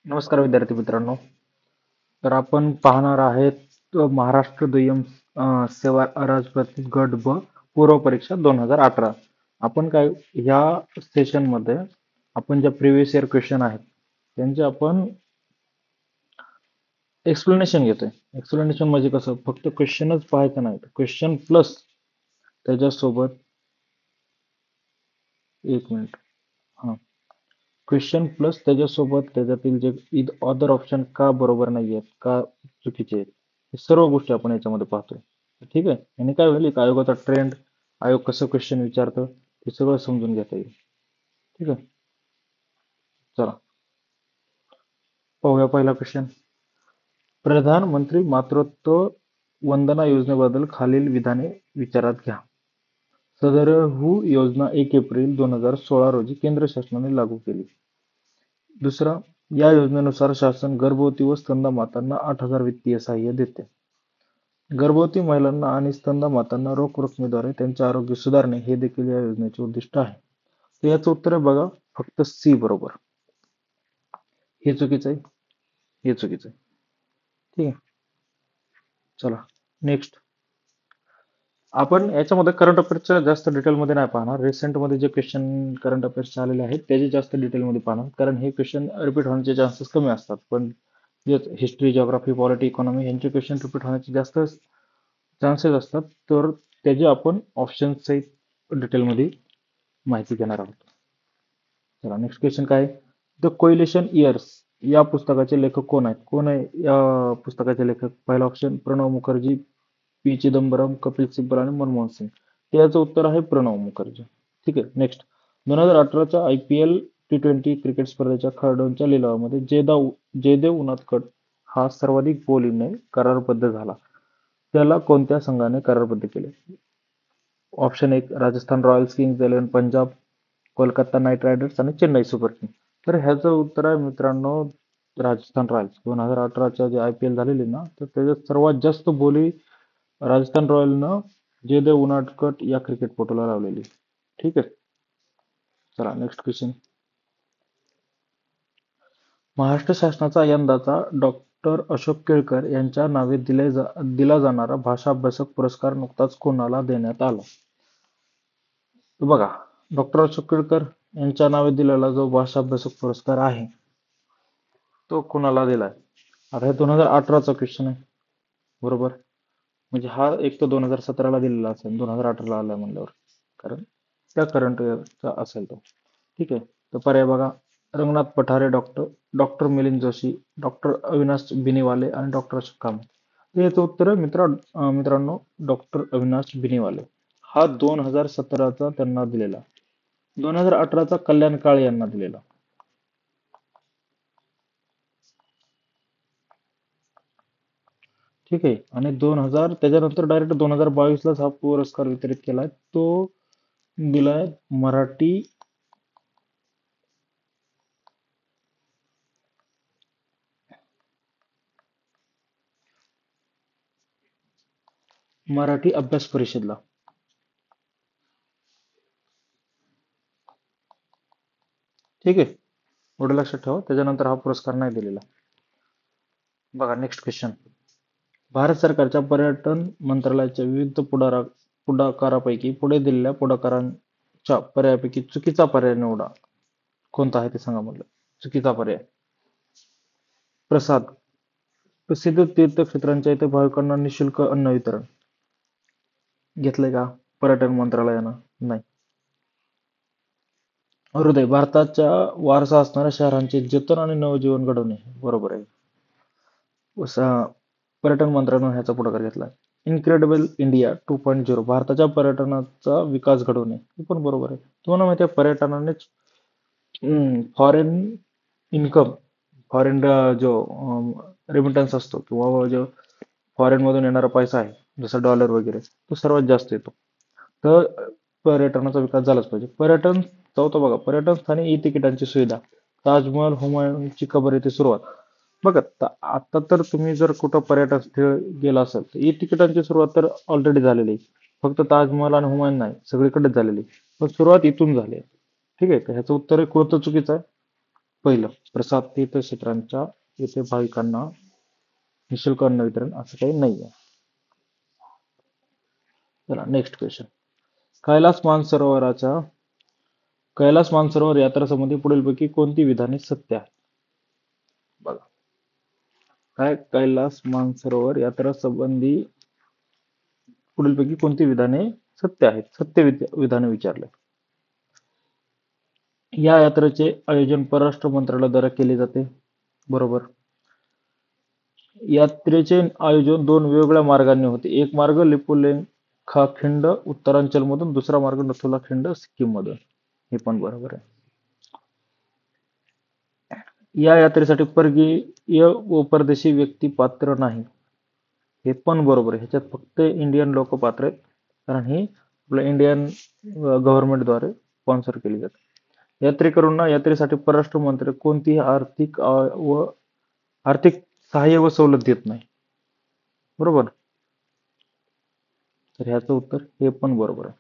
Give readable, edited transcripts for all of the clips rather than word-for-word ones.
नमस्कार विद्यार्थी मित्रांनो. तर आपण पाहणार आहेत महाराष्ट्र दुय्यम सेवा अराजपत्रित गट ब पूर्व परीक्षा 2018. आपण काय ह्या सेशन मध्ये आपण ज्या प्रिव्हियस इयर क्वेश्चन आहेत त्यांचे आपण एक्सप्लेनेशन घेतोय. एक्सप्लेनेशन म्हणजे कसं, फक्त क्वेश्चनच पाहायचं नाही, क्वेश्चन प्लस त्याच्यासोबत एक मिनिट हा क्वेश्चन प्लस त्याच्यासोबत त्याच्यातील जे अदर ऑप्शन का बरोबर नाही आहेत, का चुकीचे आहेत, हे सर्व गोष्टी आपण याच्यामध्ये पाहतोय. ठीक आहे. आणि काय होईल, एक आयोगाचा ट्रेंड, आयोग कसं क्वेश्चन विचारतं ते सगळं समजून घेता येईल. ठीक आहे. चला पाहूया पहिला क्वेश्चन. प्रधानमंत्री मातृत्व वंदना योजनेबद्दल खालील विधाने विचारात घ्या. सदरहू योजना 1 एप्रिल 2016 रोजी केंद्र शासनाने लागू केली. दुसरा, या योजनेनुसार शासन गर्भवती व स्तनदा मातांना 8,000 वित्तीय सहाय्य देते. गर्भवती महिलांना आणि स्तनदा मातांना रोख रकमेद्वारे त्यांचे आरोग्य सुधारणे हे देखील या योजनेचे उद्दिष्ट आहे. तर याचं उत्तर आहे बघा, फक्त सी बरोबर. हे चुकीचं आहे, हे चुकीचं आहे. ठीक आहे. चला नेक्स्ट. आपण याच्यामध्ये करंट अफेअर्सच्या जास्त डिटेलमध्ये नाही पाहणार. रिसेंट मध्ये जे क्वेश्चन करंट अफेअर्स आलेले आहेत त्याचे जास्त डिटेलमध्ये पाहणार, कारण हे क्वेश्चन रिपीट होण्याचे चान्सेस कमी असतात. पण जे हिस्ट्री, जिओग्राफी, पॉलिटी, इकॉनॉमी यांचे क्वेश्चन रिपीट होण्याचे जास्त चान्सेस असतात. तर त्याचे आपण ऑप्शन सहित डिटेलमध्ये माहिती घेणार आहोत. चला नेक्स्ट क्वेश्चन काय, द कोइलेशन इयर्स या पुस्तकाचे लेखक कोण आहेत? कोण आहे या पुस्तकाचे लेखक? पहिला ऑप्शन प्रणव मुखर्जी, पी चिदंबरम, कपिल सिब्बल आणि मनमोहन सिंग. तर याचं उत्तर आहे प्रणव मुखर्जी. ठीक आहे. नेक्स्ट. 2018च्या IPL T20 क्रिकेट स्पर्धेच्या खेळाडूंच्या लिलावामध्ये जयदेव उनादकट हा सर्वाधिक बोलीने करारबद्ध झाला. त्याला कोणत्या संघाने करारबद्ध केले? Option 1 Rajasthan Royals, kings eleven Punjab, Kolkata night riders आणि चेन्नई सुपर किंग. तर ह्याचं उत्तर आहे मित्रांनो राजस्थान रॉयल्स. 2018च्या जे IPL झालेली ना, तर त्याच्यात सर्वात जास्त बोली राजस्थान रॉयलनं जयदेव उनाडकट या क्रिकेटपटूला लावलेली. ठीक आहे. चला नेक्स्ट क्वेश्चन. महाराष्ट्र शासनाचा यंदाचा डॉक्टर अशोक केळकर यांच्या नावे दिला जाणारा भाषा अभ्यासक पुरस्कार नुकताच कोणाला देण्यात आला? तर बघा, डॉक्टर अशोक केळकर यांच्या नावे दिलेला जो भाषा अभ्यासक पुरस्कार आहे तो कोणाला दिलाय? आता हे 2018चा क्वेश्चन आहे बरोबर. म्हणजे हा एक तर 2017ला दिलेला असेल, 2018ला आला म्हणल्यावर, कारण त्या करंट इयरचा असेल तो. ठीक आहे. तर पर्याय बघा, Ranganath Pathare, doctor doctor Milind Joshi, doctor Avinash Binivale आणि डॉक्टर अशोक कांबळे. तर याचं उत्तर आहे मित्रांनो डॉक्टर अविनाश बिनीवाले. हा 2017चा त्यांना दिलेला, 2018चा कल्याण काळे यांना दिलेला. ठीक आहे. आणि त्याच्यानंतर डायरेक्ट 2022लाच हा पुरस्कार वितरित केलाय. तो दिलाय मराठी अभ्यास परिषदला. ठीक आहे. एवढं लक्षात ठेवा, त्याच्यानंतर हा पुरस्कार नाही दिलेला. बघा नेक्स्ट क्वेश्चन. भारत सरकारच्या पर्यटन मंत्रालयाच्या विविध पुढाकारापैकी पुढे दिलेल्या पुढाकारांच्या पर्यायापैकी चुकीचा पर्याय निवडा. कोणता आहे ते सांगा म्हटलं. चुकीचा पर्याय, प्रसाद. प्रसिद्ध तीर्थक्षेत्रांच्या इथे भाविकांना निशुल्क अन्न वितरण घेतलंय का पर्यटन मंत्रालयानं? नाही. हृदय, भारताच्या वारसा असणाऱ्या शहरांचे जतन आणि नवजीवन घडवणे, बरोबर आहे. पर्यटन मंत्र्यांनी ह्याचा पुढाकार घेतला. इनक्रेडिबल इंडिया 2.0, भारताच्या पर्यटनाचा विकास घडवणे, हे पण बरोबर आहे. तुम्हाला माहिती आहे पर्यटनानेच फॉरेन इन्कम, फॉरेन जो रेमिटन्स असतो किंवा जो फॉरेन मधून येणारा पैसा आहे, जसं डॉलर वगैरे, तो सर्वात जास्त येतो. तर पर्यटनाचा विकास झालाच पाहिजे. चौथं बघा, पर्यटन स्थानी ई तिकिटांची सुविधा, ताजमहल, हुमायूनची कबर येथे सुरुवात. बघा आता तर तुम्ही जर कुठं पर्यटन स्थळ गेला असाल तर ई तिकिटांची सुरुवात तर ऑलरेडी झालेली आहे. फक्त ताजमहल आणि हुमायून नाही, सगळीकडेच झालेली, पण सुरुवात इथून झाली आहे. ठीक आहे. तर ह्याचं उत्तर आहे कोणतं चुकीचं आहे? पहिलं, प्रसाद तीर्थक्षेत्रांच्या येथे भाविकांना निशुल्क अन्न वितरण असं काही नाहीये. चला नेक्स्ट क्वेश्चन. कैलास मानसरोवराच्या कैलास मानसरोवर यात्रा पुढीलपैकी कोणती विधाने सत्य आहेत? बघा, काय कैलास मानसरोवर यात्रा संबंधी पुढीलपैकी कोणती विधाने सत्य आहेत? विधाने विचारले. या यात्रेचे आयोजन परराष्ट्र मंत्रालयाद्वारे केले जाते. बरोबर. यात्रेचे आयोजन दोन वेगवेगळ्या मार्गांनी होते. एक मार्ग लिपुलेखा खिंड उत्तरांचल मधून, दुसरा मार्ग नथुला खिंड सिक्कीम मधून. हे पण बरोबर आहे. या यात्रेसाठी परकीय व परदेशी व्यक्ती पात्र नाही. हे पण बरोबर आहे. ह्याच्यात फक्त इंडियन लोक पात्र आहेत, कारण ही आपल्या इंडियन गव्हर्नमेंटद्वारे स्पॉन्सर केली जाते. यात्रेकरूंना यात्रेसाठी परराष्ट्र मंत्री कोणतीही आर्थिक सहाय्य व सवलत देत नाही. बरोबर. तर ह्याचं उत्तर हे पण बरोबर आहे.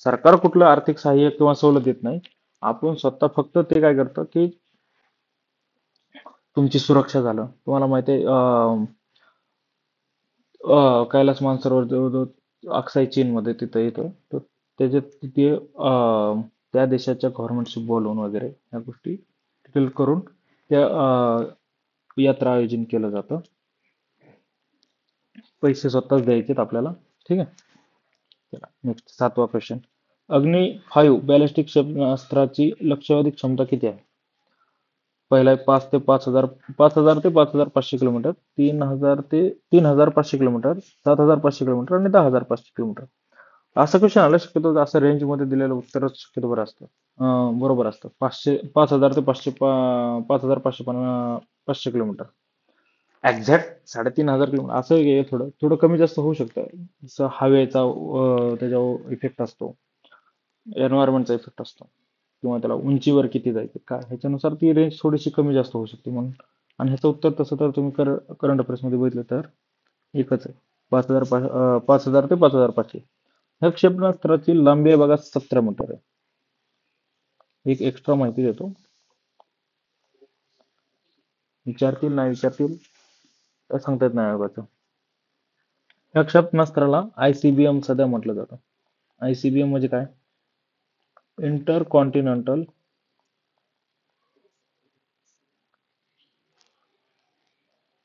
सरकार कुठलं आर्थिक सहाय्य किंवा सवलत देत नाही. आपण स्वतः फक्त ते काय करतं की तुमची सुरक्षा झालं. तुम्हाला माहिती आहे कैलास मानसरोवर जवळजवळ अक्साई चीन मध्ये तिथं येतं, तर त्याच्यात तिथे त्या देशाच्या गव्हर्नमेंटशी बोलून वगैरे या गोष्टी डिटेल करून त्या यात्रा आयोजन केलं जातं. पैसे स्वतःच द्यायचे आपल्याला. ठीक आहे. चला नेक्स्ट 7वा क्वेश्चन. अग्नी 5 बॅलिस्टिक क्षेपणास्त्राची लक्ष्यवेधी क्षमता किती आहे? पहिला आहे 5 ते 5000 5000 ते 5500 किलोमीटर, 3500 किलोमीटर, 7500 किलोमीटर आणि 10500 किलोमीटर. असं क्वेश्चन आलं शक्यतो असं रेंज मध्ये दिलेलं उत्तरच शक्यतो बरं असतं. बरोबर असतं. 5000 ते 5500 किलोमीटर. एक्झॅक्ट 3500 किलोमीटर असं थोडं थोडं कमी जास्त होऊ शकतं. जसं हवेचा त्याच्यावर इफेक्ट असतो, एन्व्हायरमेंटचा इफेक्ट असतो, किंवा त्याला उंचीवर किती जायचं काय, ह्याच्यानुसार ती रेंज थोडीशी कमी जास्त होऊ शकते म्हणून. आणि ह्याचं उत्तर तसं तर तुम्ही करंट अफेअर्स मध्ये बघितलं तर एकच आहे, 5000 ते 5500. ह्या क्षेपणास्त्राची लांबी आहे बघा 17 मीटर आहे. एक एक्स्ट्रा माहिती देतो, विचारतील नाही विचारतील तर सांगता येत नाही बघा. ह्या क्षेपणास्त्राला ICBM सध्या म्हटलं जातं. ICBM म्हणजे काय? Inter continental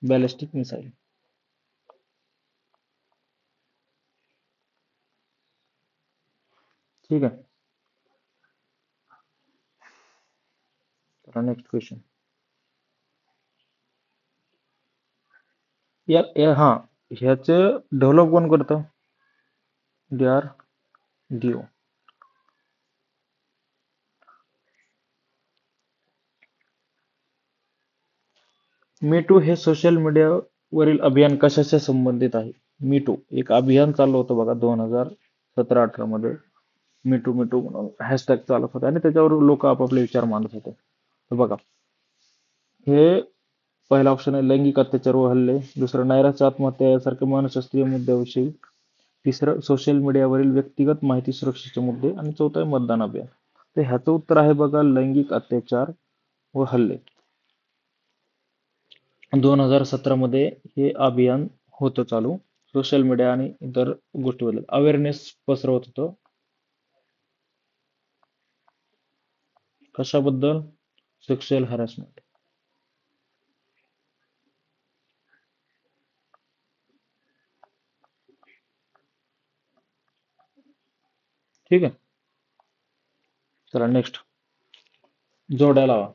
ballistic missile. ठीक आहे. तर नेक्स्ट क्वेश्चन. हा, ह्याचे डेव्हलप कोण करतं? DRDO. मी टू हे सोशल मीडियावरील अभियान कशाच्या संबंधित आहे? मी टू एक अभियान चालू होतं बघा 2017-18 मध्ये. मी टू म्हणून हॅशटॅग चालत होते आणि त्याच्यावर लोक आपापले विचार मांडत होते. तर बघा, हे पहिला ऑप्शन आहे लैंगिक अत्याचार व हल्ले, दुसरं नैराश्य आत्महत्या यासारख्या मानसशास्त्रीय मुद्द्याविषयी, तिसरं सोशल मीडियावरील व्यक्तिगत माहिती सुरक्षेचे मुद्दे, आणि चौथं आहे मतदान अभियान. तर ह्याचं उत्तर आहे बघा लैंगिक अत्याचार व हल्ले. 2017 मध्ये हे अभियान होतं चालू. सोशल मीडिया आणि इतर गोष्टीबद्दल अवेअरनेस पसरवत होतं. कशाबद्दल? Sexual harassment. ठीक आहे. चला नेक्स्ट, जोड्या लावा.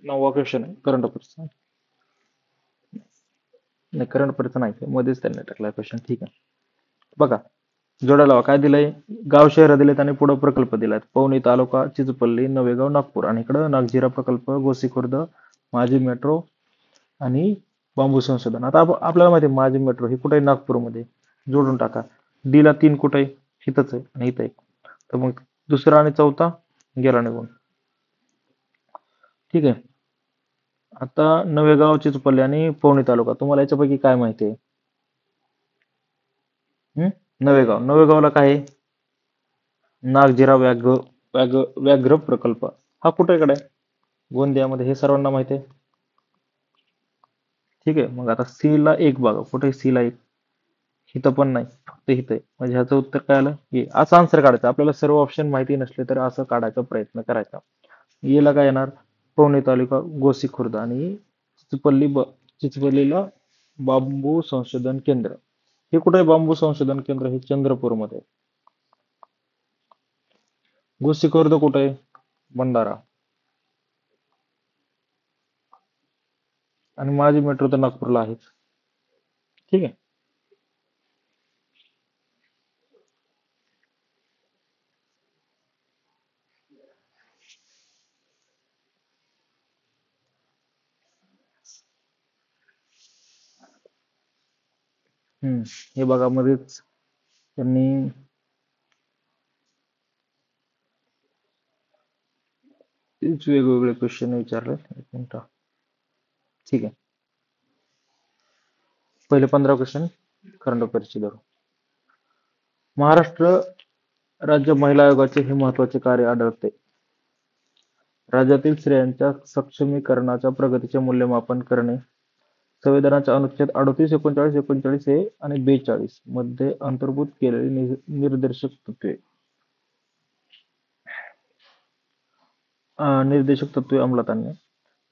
9वा क्वेश्चन आहे करंट अफेअर्सचा. नाही, करंट अफेअरचा नाही, मध्येच त्यांनी टाकला क्वेश्चन. ठीक आहे. बघा, जोड्या लावा. काय दिलंय? गाव शहर दिलेत आणि पुढे प्रकल्प दिलाय. पवनी तालुका, चिचपल्ली, नवेगाव, नागपूर, आणि इकडं नागझिरा प्रकल्प, गोसी खुर्द, माझी मेट्रो आणि बांबू संशोधन. आता आपल्याला माहिती आहे माझी मेट्रो ही कुठे आहे? नागपूरमध्ये. जोडून टाका. डी ला 3 कुठे आहे? इथंच आहे आणि इथं एक. तर मग दुसरा आणि चौथा गेला निघून. ठीक आहे. आता नवेगाव, चिचपल्ली आणि पवनी तालुका, तुम्हाला याच्यापैकी काय माहिती आहे? नवेगावला काय आहे? नागझिरा व्याघ्र प्रकल्प. हा कुठे कडे आहे? गोंदियामध्ये, हे सर्वांना माहिती आहे. ठीक आहे, मग आता सी ला एक बघा, कुठे सी ला एक? इथं पण नाही, फक्त इथं आहे. म्हणजे ह्याचं उत्तर काय आलं? ए. असं आन्सर काढायचं. आपल्याला सर्व ऑप्शन माहिती नसले तर असं काढायचा प्रयत्न करायचा. येला काय येणार? पवनी तालुका, गोसी खुर्द आणि चिचपल्लीला बांबू संशोधन केंद्र. हे कुठे आहे बांबू संशोधन केंद्र? हे चंद्रपूरमध्ये आहे. गोसी खुर्द कुठे आहे? भंडारा. आणि माझी मेट्रो तर नागपूरला आहेच. ठीक आहे. हम्म. हे बघा मध्येच त्यांनी तेच वेगवेगळे क्वेश्चन विचारले. एक मिनिट. ठीक आहे. पहिले 15 क्वेश्चन करंट अफेअर्सचे धरू. महाराष्ट्र राज्य महिला आयोगाचे हे महत्वाचे कार्य आढळते. राज्यातील स्त्रियांच्या सक्षमीकरणाच्या प्रगतीचे मूल्यमापन करणे. संविधानाच्या अनुच्छेद 38, 39, 39 ए आणि 42 मध्ये अंतर्भूत केलेली निर्देशक तत्वे निर्देशक तत्वे अंमलात आणणे.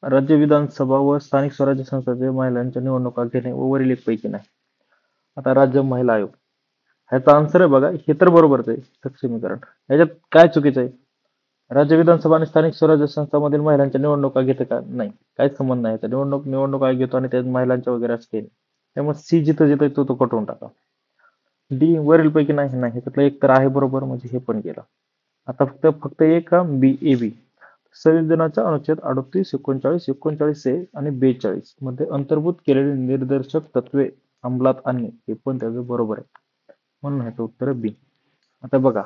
राज्य विधानसभा व स्थानिक स्वराज्य संस्थांचे महिलांच्या निवडणुका घेणे व वरील एक पैकी नाही. आता राज्य महिला आयोग, ह्याचा आन्सर आहे बघा, हे तर बरोबरच आहे, सक्षमीकरण. ह्याच्यात काय चुकीचं आहे? राज्य विधानसभा आणि स्थानिक स्वराज्य संस्थांमधील महिलांच्या निवडणुका घेते का? नाही, काहीच संबंध नाही. तर निवडणूक आयोग घेतो आणि त्यात महिलांच्या वगैरे असं काही नाही. त्यामुळे सी जिथं जिथं तो कटवून टाका. डी वरील पैकी नाही, नाही ह्याच्यातलं एक तर आहे बरोबर, म्हणजे हे पण गेलं. आता फक्त फक्त एक का बी, ए बी. संविधानाच्या अनुच्छेद 38, 39, 39 ए आणि 42 मध्ये अंतर्भूत केलेली निर्देशक तत्वे अंमलात आणणे, हे पण त्याचं बरोबर आहे. म्हणून ह्याचं उत्तर बी. आता बघा,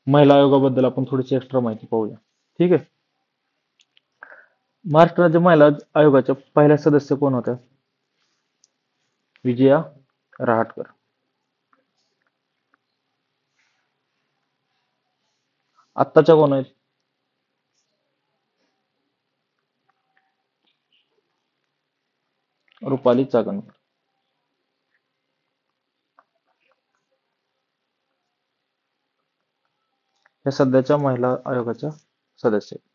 महिला आयोगाबद्दल आपण थोडीशी एक्स्ट्रा माहिती पाहूया. ठीक आहे. महाराष्ट्र राज्य महिला आयोगाच्या पहिल्या सदस्य कोण होत्या? विजया रहाटकर. आत्ताच्या कोण आहेत? रुपाली चाकणकर. या सध्याच्या महिला आयोगाच्या सदस्य आहेत.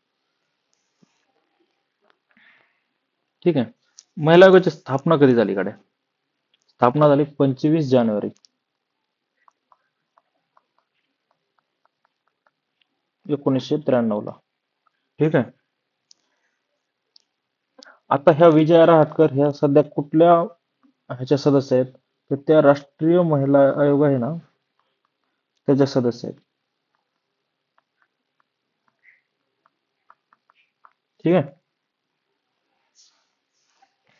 ठीक आहे. महिला आयोगाची स्थापना कधी झाली कडे? स्थापना झाली 25 जानेवारी 1993 ला. ठीक आहे. आता ह्या विजया रहाटकर ह्या सध्या कुठल्या ह्याच्या सदस्य आहेत? तर त्या राष्ट्रीय महिला आयोग आहे ना, त्याच्या सदस्य आहेत. ठीक आहे.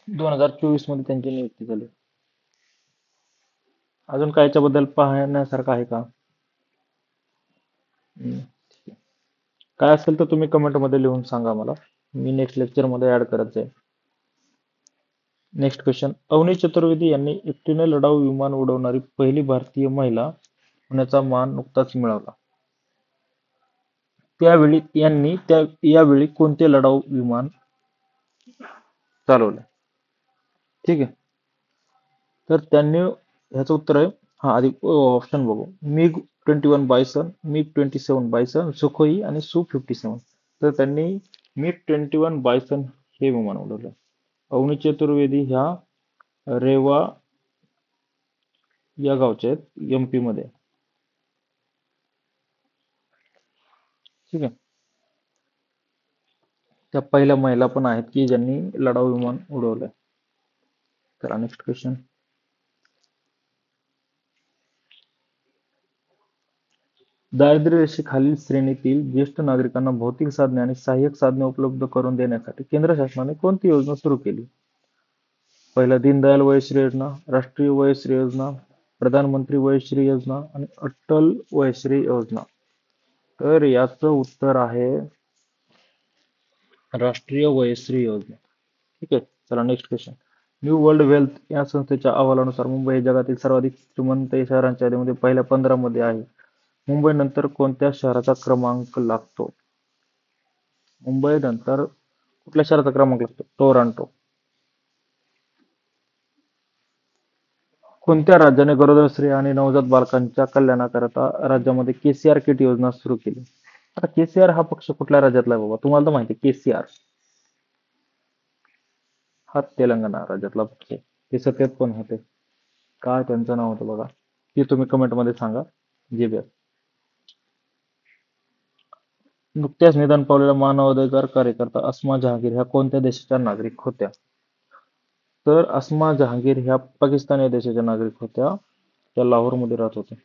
2024 मध्ये त्यांची नियुक्ती झाली. अजून काय याच्याबद्दल पाहण्यासारखं आहे का? ठीक आहे. काय असेल तर तुम्ही कमेंट मध्ये लिहून सांगा मला, मी नेक्स्ट लेक्चर मध्ये ऍड करत जाईल. Next question. अवनी चतुर्वेदी यांनी एकटीने लढाऊ विमान उडवणारी पहिली भारतीय महिला होण्याचा मान नुकताच मिळवला. यावेळी कोणते लढाऊ विमान चालवले? ठीक आहे. तर त्यांनी, ह्याचं उत्तर आहे, हा आधी ऑप्शन बघू. MiG 21 bison, MiG 27 bison, Sukhoi आणि सु 57. तर त्यांनी मिग 21 बायसन हे विमान उडवलं. अवनी चतुर्वेदी ह्या रेवा या गावचे आहेत, एमपी मध्ये. ठीक आहे. त्या पहिल्या महिला पण आहेत की ज्यांनी लढाऊ विमान उडवलंय. तर नेक्स्ट क्वेश्चन. दारिद्र्य रेषेखालील श्रेणीतील ज्येष्ठ नागरिकांना भौतिक साधने आणि सहाय्यक साधने उपलब्ध करून देण्यासाठी केंद्र शासनाने कोणती योजना सुरू केली? पहिला, दीनदयाल वयश्री योजना, राष्ट्रीय वयश्री योजना, प्रधानमंत्री वयश्री योजना आणि अटल वयश्री योजना. तर याचं उत्तर आहे राष्ट्रीय वयश्री योजना. ठीक आहे. चला next question. New world wealth या संस्थेच्या अहवालानुसार मुंबई हे जगातील सर्वाधिक श्रीमंत शहरांच्या यादीमध्ये पहिल्या 15 मध्ये आहे. मुंबई नंतर कोणत्या शहराचा क्रमांक लागतो? मुंबई नंतर कुठल्या शहराचा क्रमांक लागतो? टोरंटो. कोणत्या राज्याने गरोदर स्त्रिया आणि नवजात बालकांच्या कल्याणाकरता राज्यामध्ये केसीआर किट योजना सुरू केली? आता केसीआर हा पक्ष कुठल्या राज्यातला आहे बाबा? तुम्हाला तर माहिती आहे केसीआर हा तेलंगणा राज्यातला पक्ष आहे. ते सत्तेत पण होते. काय त्यांचं नाव होतं बघा, ते तुम्ही कमेंट मध्ये सांगा. जे बी आहे. नुकत्याच निधन पावलेल्या मानवाधिकार कार्यकर्ता अस्मा जहांगीर ह्या कोणत्या देशाच्या नागरिक होत्या? तर अस्मा जहांगीर ह्या पाकिस्तान या देशाच्या नागरिक होत्या. त्या लाहोरमध्ये राहत होत्या.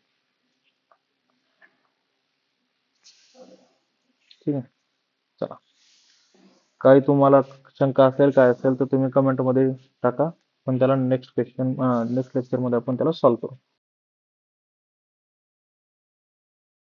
ठीक आहे. चला, काही तुम्हाला शंका असेल काय असेल तर तुम्ही कमेंट मध्ये टाका. पण त्याला नेक्स्ट क्वेश्चन नेक्स्ट लेक्चर मध्ये आपण त्याला सॉल्व्ह करू.